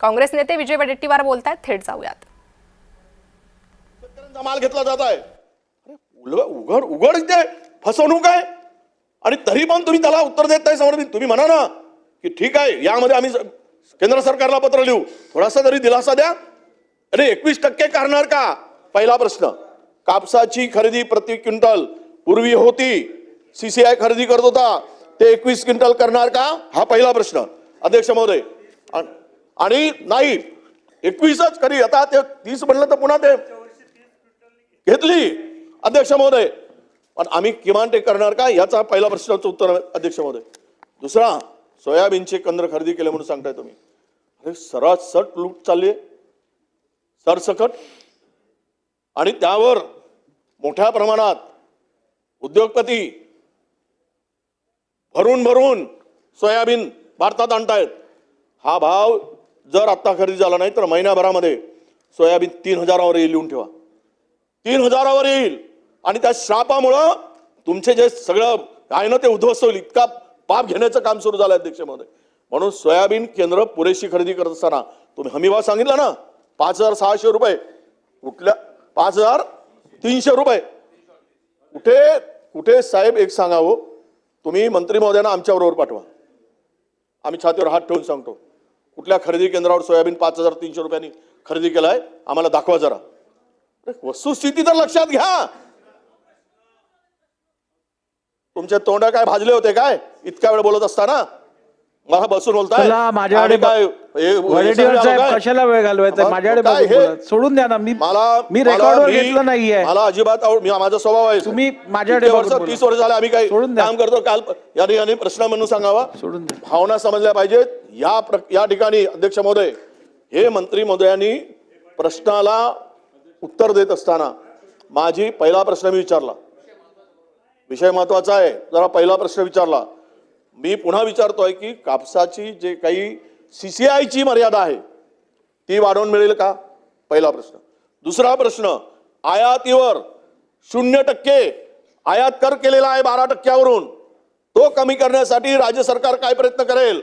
काँग्रेस नेते विजय वडेट्टीवार बोलतायत, थेट जाऊयात. शेतकऱ्यांचा माल घेतला जात आहे. उघड उघड इथे फसवणूक आहे आणि तरी पण तुम्ही त्याला उत्तर देत नाही. समोर तुम्ही म्हणा ना की ठीक आहे, यामध्ये आम्ही केंद्र सरकारला पत्र लिहू, थोडासा तरी दिलासा द्या. अरे 21% करणार का? पहिला प्रश्न. कापसाची खरेदी प्रति क्विंटल पूर्वी होती, सीसीआय खरेदी करत होता, ते 21 क्विंटल करणार का? हा पहिला प्रश्न अध्यक्ष महोदय. आणि नाही 21च करी, आता ते 30 म्हणलं तर पुन्हा ते घेतली अध्यक्ष महोदय. पण आम्ही किमान ते करणार का? याचा पहिला प्रश्नाचं उत्तर अध्यक्ष महोदय. दुसरा, सोयाबीनचे केंद्र खरेदी केले म्हणून सांगताय तुम्ही. अरे सरसट लूट चालली आहे, सरसकट. आणि त्यावर मोठ्या प्रमाणात उद्योगपती भरून भरून सोयाबीन भारतात आणतायत. हा भाव जर आता खरेदी झाला नाही तर महिन्याभरामध्ये सोयाबीन 3000वर येईल. लिहून ठेवा, 3000वर येईल. आणि त्या श्रापामुळं तुमचे जे सगळं आहे ना ते उद्ध्वस्त होईल. इतका पाप घेण्याचं काम सुरू झालं अध्यक्ष महोदय. म्हणून सोयाबीन केंद्र पुरेशी खरेदी करत असताना तुम्ही हमीभाव सांगितला ना 5600 रुपये, कुठल्या 5300 रुपये, कुठे कुठे साहेब एक सांगावं, तुम्ही मंत्री महोदयांना आमच्या बरोबर पाठवा, आम्ही छातीवर हात ठेवून सांगतो. कुठल्या खरेदी केंद्रावर सोयाबीन 5300 रुपयांनी खरेदी केलाय आम्हाला दाखवा जरा. वस्तुस्थिती तर लक्षात घ्या. तुमचे तोंड काय भाजले होते काय इतक्या वेळ बोलत असताना? मला बसून बोलताय माझ्याकडे काय? कशाला वेळ घालवायचा? माझ्याकडे सोडून द्या ना. मी रेकॉर्डवर घेतलं नाहीये. मला अजिबात माझा स्वभाव आहे. तुम्ही माझ्याकडे 30 वर्ष झाले आम्ही काही काम करतो. काल याने प्रश्न म्हणून सांगावा, सोडून द्या. भावना समजल्या पाहिजेत. या ठिकाणी अध्यक्ष महोदय, हे मंत्री महोदयांनी प्रश्नाला उत्तर देत असताना माझी पहिला प्रश्न मी विचारला, विषय महत्वाचा आहे, जरा पहिला प्रश्न विचारला. मी पुन्हा विचारतोय की कापसाची जे काही सीसीआयची मर्यादा आहे ती वाढवून मिळेल का? पहिला प्रश्न. दुसरा प्रश्न, आयातीवर 0% आयात कर केलेला आहे 12%वरून, तो कमी करण्यासाठी राज्य सरकार काय प्रयत्न करेल?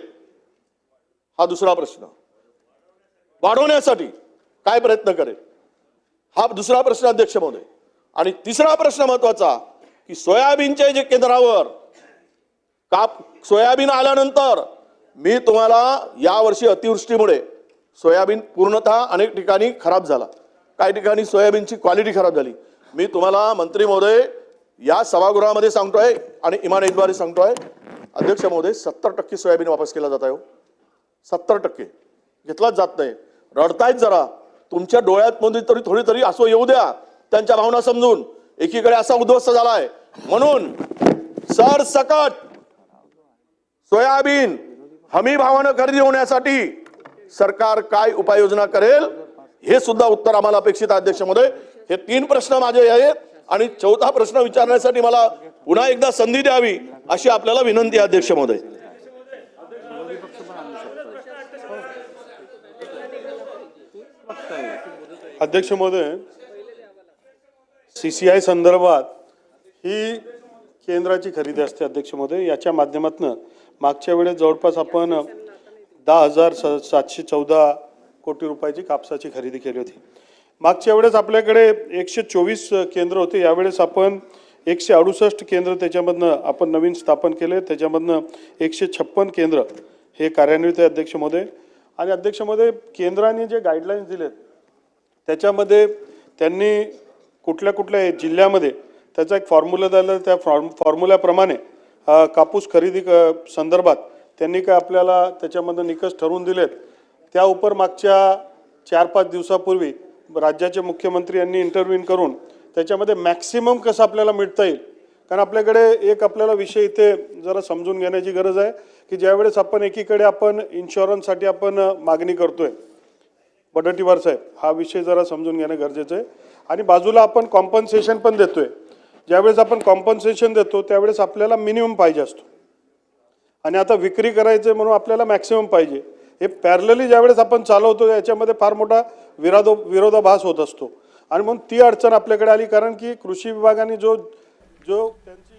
हा दुसरा प्रश्न. वाढवण्यासाठी काय प्रयत्न करेल? हा दुसरा प्रश्न अध्यक्ष महोदय. आणि तिसरा प्रश्न महत्वाचा की सोयाबीनचे जे केंद्रावर सोयाबीन आल्यानंतर मी तुम्हाला यावर्षी अतिवृष्टीमुळे सोयाबीन पूर्णतः अनेक ठिकाणी खराब झाला, काही ठिकाणी सोयाबीनची क्वालिटी खराब झाली. मी तुम्हाला मंत्री महोदय या सभागृहामध्ये सांगतोय आणि इमानतद्वारे सांगतोय अध्यक्ष महोदय, 70% सोयाबीन वापस केला जात आहे. 70% घेतलाच जात नाही. रडतायत जरा, तुमच्या डोळ्यात मध्ये तरी थोडी तरी असं येऊ द्या त्यांच्या भावना समजून. एकीकडे असा उद्ध्वस्त झालाय म्हणून सरसकट सोयाबीन हमी भावानं खरेदी होण्यासाठी सरकार काय उपाययोजना करेल हे सुद्धा उत्तर आम्हाला अपेक्षित आहे अध्यक्ष महोदय. हे 3 प्रश्न माझे आहेत आणि 4था प्रश्न विचारण्यासाठी मला पुन्हा एकदा संधी द्यावी अशी आपल्याला विनंती आहे अध्यक्ष महोदय. अध्यक्ष महोदय, सीसीआय संदर्भात ही केंद्राची खरेदी असते अध्यक्ष महोदय. याच्या माध्यमातून मागच्या वेळेस जवळपास आपण 10,714 कोटी रुपयाची कापसाची खरेदी केली होती. मागच्या वेळेस आपल्याकडे 124 केंद्र होते, यावेळेस आपण 168 केंद्र त्याच्यामधनं आपण नवीन स्थापन केले. त्याच्यामधनं 156 केंद्र हे कार्यान्वित आहे अध्यक्ष महोदय. आणि अध्यक्ष महोदय, केंद्राने जे गाईडलाईन्स दिलेत त्याच्यामध्ये त्यांनी कुठल्या कुठल्या जिल्ह्यामध्ये त्याचा एक फॉर्म्युला दिला. त्या फॉर्म्युल्याप्रमाणे कापूस खरेदी संदर्भात त्यांनी काय आपल्याला त्याच्यामध्ये निकष ठरवून दिलेत. त्या उपर मागच्या 4-5 दिवसापूर्वी राज्याचे मुख्यमंत्री यांनी इंटरव्ह्यू करून त्याच्यामध्ये मॅक्सिमम कसं आपल्याला मिळता येईल. कारण आपल्याकडे एक आपल्याला विषय इथे जरा समजून घेण्याची गरज आहे की ज्यावेळेस आपण एकीकडे आपण इन्शुरन्ससाठी आपण मागणी करतोय, वडेट्टीवार साहेब, हा विषय जरा समजून घेणं गरजेचं आहे. आणि बाजूला आपण कॉम्पन्सेशन पण देतोय. ज्यावेळेस आपण कॉम्पन्सेशन देतो त्यावेळेस आपल्याला मिनिमम पाहिजे असतो आणि आता विक्री करायचे म्हणून आपल्याला मॅक्सिमम पाहिजे. हे पॅरलली ज्यावेळेस आपण चालवतो याच्यामध्ये फार मोठा विरोधाभास होत असतो आणि म्हणून ती अडचण आपल्याकडे आली. कारण की कृषी विभागाने जो त्यांची